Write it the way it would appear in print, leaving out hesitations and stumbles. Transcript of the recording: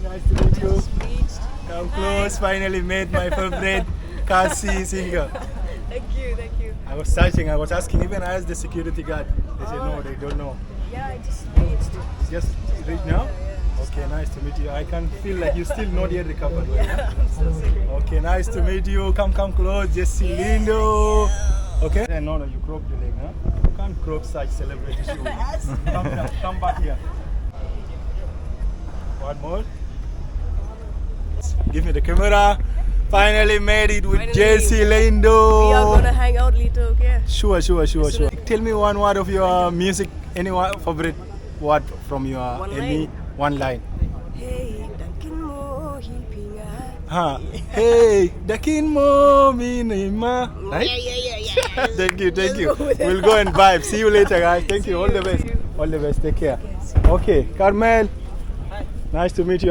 nice to meet you. Reached. Come close, finally met my favorite Khasi singer. Thank you, thank you. I was searching, I was asking, even I asked the security guard. They said no, they don't know. Yeah, I just reached. Just reach now? Yeah. Okay, nice to meet you. I can feel like you still not yet recovered. Yeah, I'm so sorry. Okay, nice to meet you. Come close, Jessie Lyngdoh. Okay? No, you cropped the leg, huh? You can't crop such celebrity shoes. Come back here. One more. Give me the camera. Finally made it with Finally. Jessie Lyngdoh. We are gonna hang out later, okay? Sure. Tell me one word of your music, any favorite word from your one line. Hey, Duncan Mo, he pinga. Huh. Hey, dakin mo minima. Right? Yeah. Thank you. Let's go with it. We'll go and vibe. See you later, guys. Thank you. All the best. See you. All the best. Take care. Okay, Carmel. Nice to meet you.